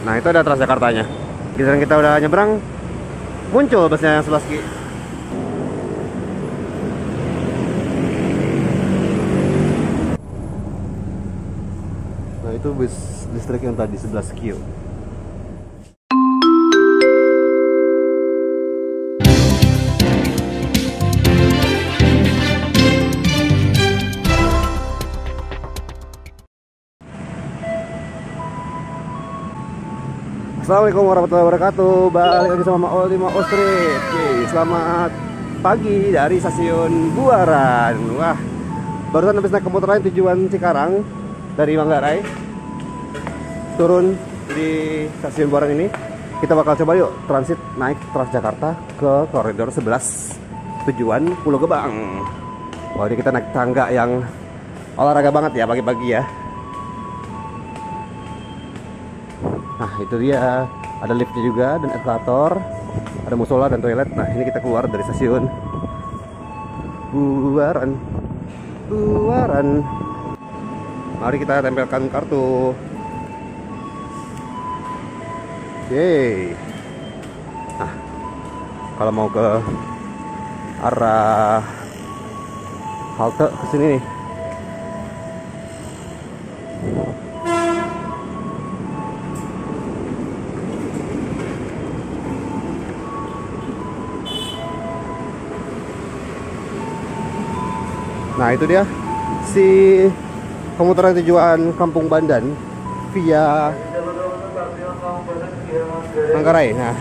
Nah itu ada Transjakartanya. Giliran kita udah nyebrang, muncul busnya yang 11 Ki. Nah itu bus listrik yang tadi 11 Q. Assalamualaikum warahmatullahi wabarakatuh. Balik lagi sama Maoli Mao Street. Oke, selamat pagi dari stasiun Buaran. Wah, barusan habis naik komuter lain tujuan Cikarang dari Manggarai. Turun di stasiun Buaran ini. Kita bakal coba yuk transit naik Transjakarta ke koridor 11 tujuan Pulau Gebang. Wah, ini kita naik tangga yang olahraga banget ya pagi-pagi ya. Nah itu dia, ada liftnya juga dan eskalator, ada musola dan toilet. Nah ini kita keluar dari stasiun Buaran. Mari kita tempelkan kartu. Yeay. Nah kalau mau ke arah halte kesini nih. Nah itu dia si komuter tujuan Kampung Bandan via Manggarai. Nah,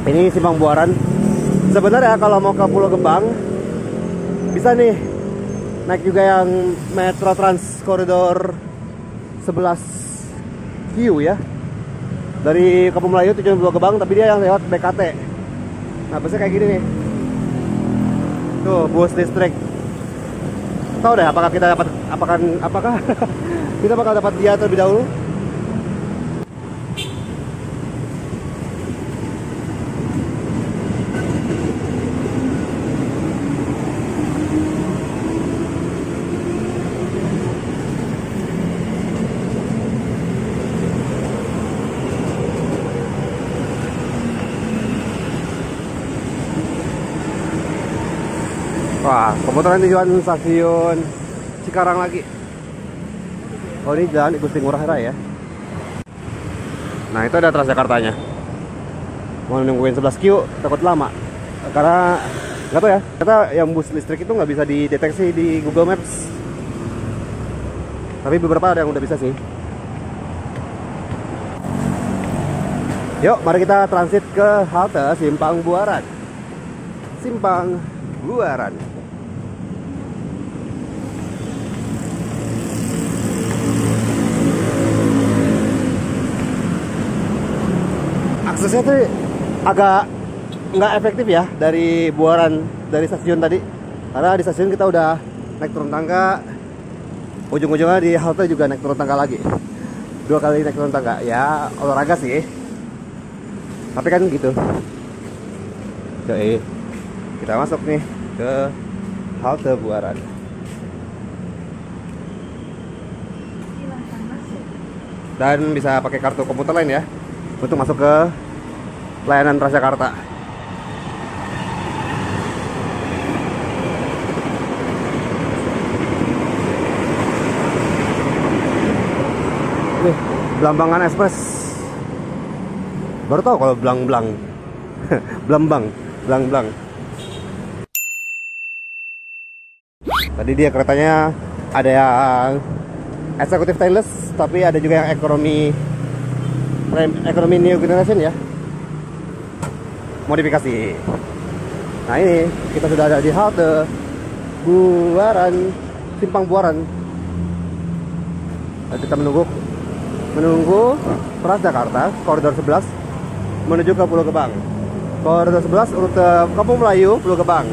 ini Simpang Buaran. Sebenarnya kalau mau ke Pulau Gebang bisa nih naik juga yang Metro Trans koridor 11 Q ya. Dari Kampung Melayu tujuan Pulau Gebang, tapi dia yang lewat BKT. Nah, busnya kayak gini nih. Tuh, bus listrik. Tahu deh apakah kita dapat apakah kita bakal dapat dia terlebih dahulu? Wah, komutaran tujuan stasiun Cikarang lagi. Oh ini jalan Igusti Ngurah Rai ya. Nah itu ada Transjakartanya. Mau nungguin 11 Q takut lama. Karena nggak tahu ya, kata yang bus listrik itu nggak bisa dideteksi di Google Maps. Tapi beberapa ada yang udah bisa sih. Yuk, mari kita transit ke halte Simpang Buaran. Simpang Buaran. Aksesnya tuh agak nggak efektif ya dari Buaran, dari stasiun tadi. Karena di stasiun kita udah naik turun tangga, ujung-ujungnya di halte juga naik turun tangga lagi. 2 kali naik turun tangga. Ya olahraga sih, tapi kan gitu. Oke, kita masuk nih ke halte Buaran. Dan bisa pakai kartu komuter lain ya untuk masuk ke layanan Transjakarta. Nih, Blambangan Express. Baru tahu kalau blang-blang. Blang-blang. Tadi dia keretanya ada yang eksekutif stainless, tapi ada juga yang ekonomi new generation ya, modifikasi. Nah ini kita sudah ada di halte Buaran, Simpang Buaran. Nah, kita menunggu Transjakarta koridor 11 menuju ke Pulau Gebang. Koridor 11 rute Kampung Melayu Pulau Gebang.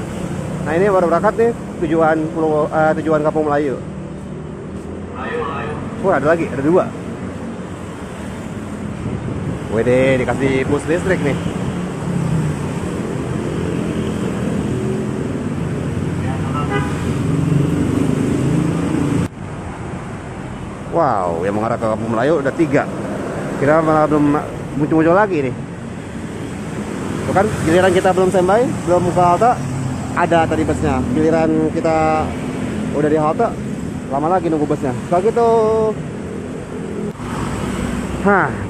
Nah ini baru berangkat nih tujuan Kampung Melayu. Wah, ada lagi, ada 2. Wede, dikasih bus listrik nih. Wow, yang mengarah ke Kampung Melayu udah 3. Kira malah belum muncul-muncul lagi nih. Tuh kan, giliran kita belum standby, belum ke halte, ada tadi busnya. Giliran kita udah di halte, lama lagi nunggu busnya. Kalau gitu,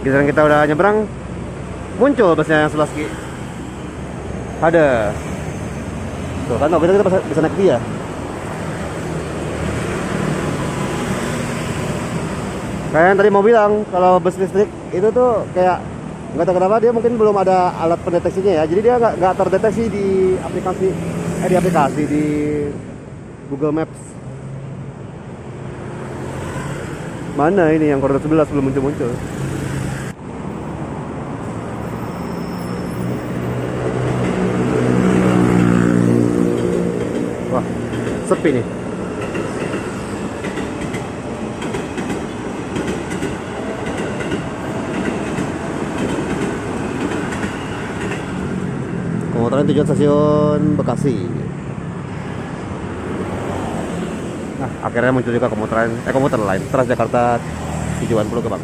giliran kita udah nyebrang, muncul busnya yang 11 Ki. Ada. Tuh kan, kita bisa naik dia. Kayak yang tadi mau bilang, kalau bus listrik itu tuh kayak nggak tahu kenapa dia mungkin belum ada alat pendeteksinya ya. Jadi dia nggak terdeteksi di aplikasi di Google Maps. Mana ini yang koridor 11 belum muncul-muncul. Wah, sepi nih. Komuteran tujuan stasiun Bekasi. Nah, akhirnya muncul juga komuter lain Transjakarta tujuan Pulau Gebang.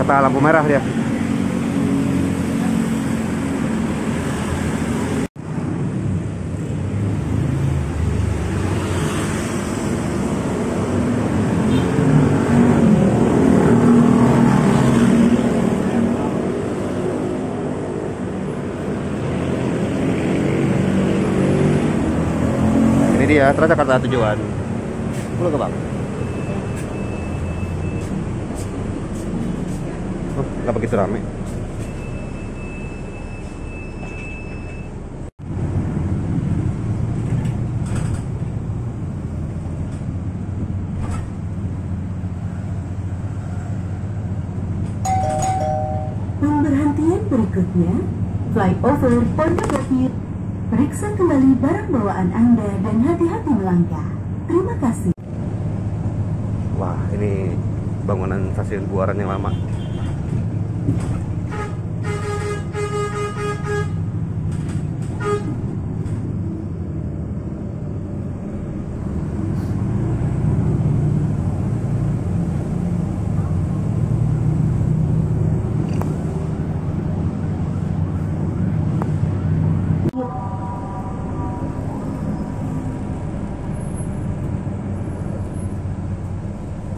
Kata lampu merah dia. Ini dia Transjakarta tujuan Pulau Gebang. Oh, nggak begitu rame. Pemberhentian berikutnya, flyover Pondok Gede. Periksa kembali barang bawaan Anda dan hati-hati melangkah. Terima kasih. Wah, ini bangunan stasiun Buaran yang lama.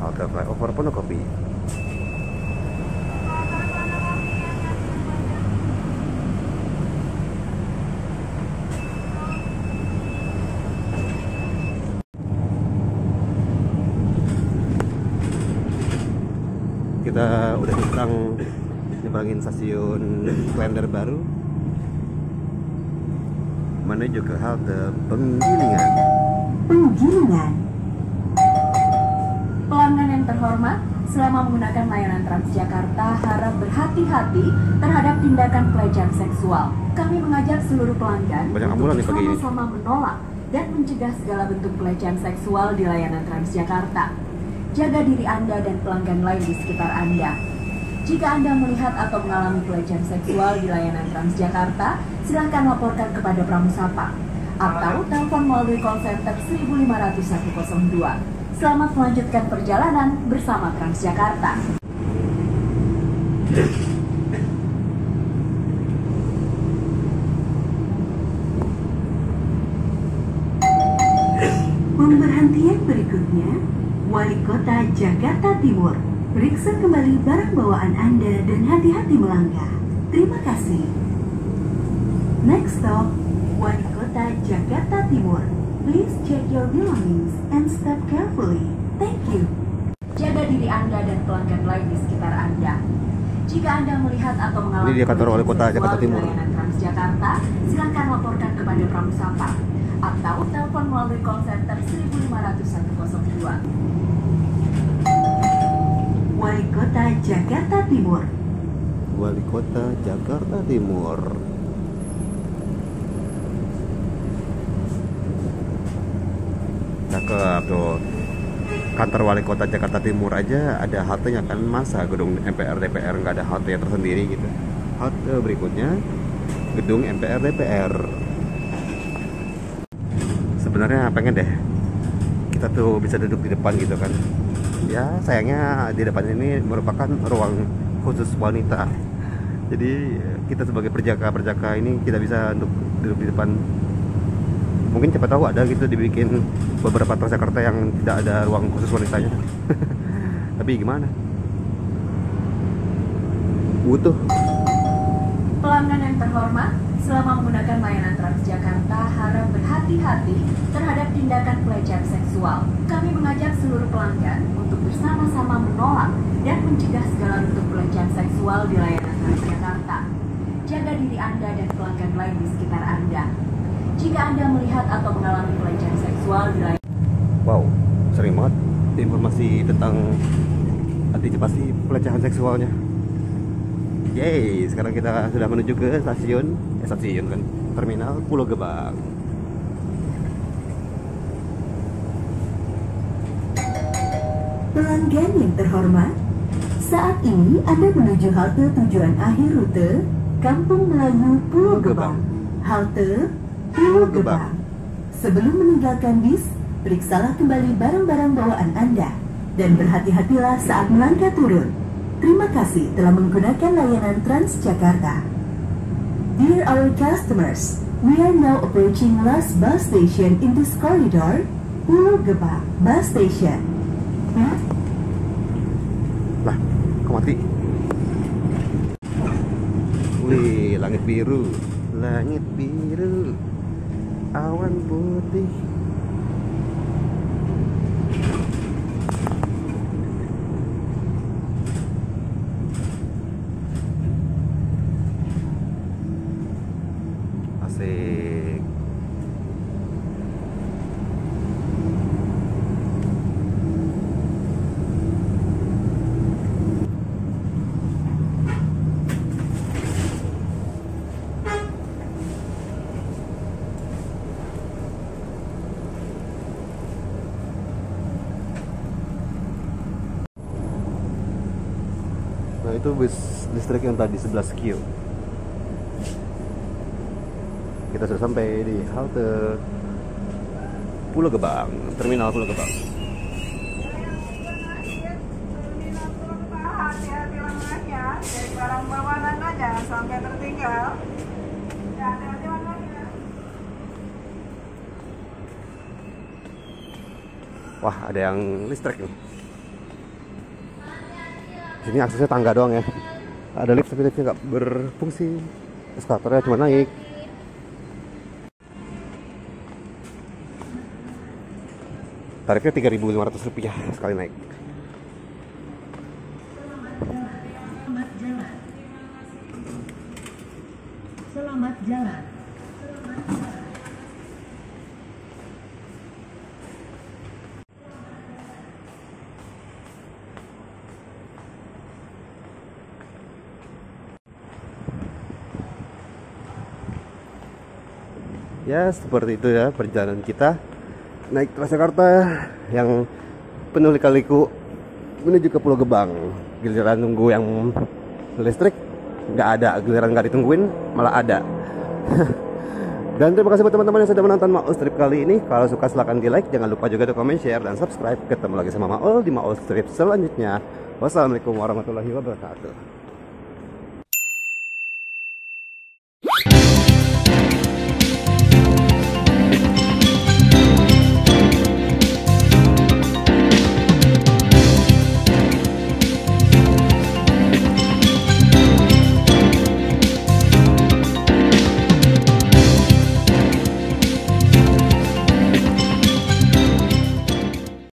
Halte flyover Pondokopi. Kita udah nyebrangin stasiun Klender baru menuju ke halte Penggilingan. Pelanggan yang terhormat, selama menggunakan layanan Transjakarta harap berhati-hati terhadap tindakan pelecehan seksual. Kami mengajak seluruh pelanggan untuk sama-sama menolak dan mencegah segala bentuk pelecehan seksual di layanan Transjakarta. Jaga diri Anda dan pelanggan lain di sekitar Anda. Jika Anda melihat atau mengalami pelecehan seksual di layanan Transjakarta, silakan laporkan kepada Pramusapa atau telepon melalui call center 1500102. Selamat melanjutkan perjalanan bersama Transjakarta. Pemberhentian berikutnya, Wali Kota Jakarta Timur. Periksa kembali barang bawaan Anda dan hati-hati melangkah. Terima kasih. Next stop, Wali Kota Jakarta Timur. Please check your belongings and step carefully. Thank you. Jaga diri Anda dan pelanggan lain di sekitar Anda. Jika Anda melihat atau mengalami Ini dia kantor Wali Kota Jakarta Timur. layanan Transjakarta, silakan laporkan kepada Pramusapa atau telepon melalui call center 1500102. Wali Kota Jakarta Timur. Wali Kota Jakarta Timur. Cakep tuh. kantor wali kota Jakarta Timur aja ada haltenya kan, masa gedung MPR DPR nggak ada halte tersendiri gitu. Halte berikutnya gedung MPR DPR. Sebenarnya pengen deh kita tuh bisa duduk di depan gitu kan. Ya sayangnya di depan ini merupakan ruang khusus wanita. Jadi kita sebagai perjaka ini kita bisa untuk duduk di depan. Mungkin siapa tahu ada gitu dibikin beberapa Transjakarta yang tidak ada ruang khusus wanitanya. Tapi gimana? Butuh. Pelanggan yang terhormat, selama menggunakan layanan Transjakarta harap berhati-hati terhadap tindakan pelecehan seksual. Kami mengajak seluruh pelanggan untuk bersama-sama menolak dan mencegah segala bentuk pelecehan seksual di layanan Transjakarta. Jaga diri Anda dan pelanggan lain di sekitar Anda. Jika Anda melihat atau mengalami pelecehan seksual di layanan... Wow, sering banget informasi tentang antisipasi pelecehan seksualnya. Yeay, sekarang kita sudah menuju ke stasiun kan, Terminal Pulau Gebang. Pelanggan yang terhormat, saat ini Anda menuju halte tujuan akhir rute Kampung Melayu Pulau Gebang. Halte Pulau Gebang. Sebelum meninggalkan bis, periksalah kembali barang-barang bawaan Anda dan berhati-hatilah saat melangkah turun. Terima kasih telah menggunakan layanan Transjakarta. Dear our customers, we are now approaching last bus station in this corridor, Pulau Gebang Bus Station. Lah, kok mati? Wih, langit biru, awan putih. Asik. Nah itu bus listrik yang tadi 11 Q. Kita sudah sampai di halte Pulau Gebang, Terminal Pulau Gebang. Barang bawaan Anda jangan sampai tertinggal. Wah, ada yang listrik nih. Sini aksesnya tangga doang ya. Ada lift tapi liftnya nggak berfungsi. Eskalatornya cuma naik. Tarifnya Rp3.500 sekali naik. Selamat jalan. Ya seperti itu ya perjalanan kita naik Transjakarta yang penuh lika-liku menuju ke Pulau Gebang. Giliran nunggu yang listrik nggak ada, giliran nggak ditungguin malah ada. Dan terima kasih buat teman-teman yang sudah menonton Maul Strip kali ini. Kalau suka silahkan di like, jangan lupa juga di komen, share, dan subscribe. Ketemu lagi sama Maul di Maul Strip selanjutnya. Wassalamualaikum warahmatullahi wabarakatuh.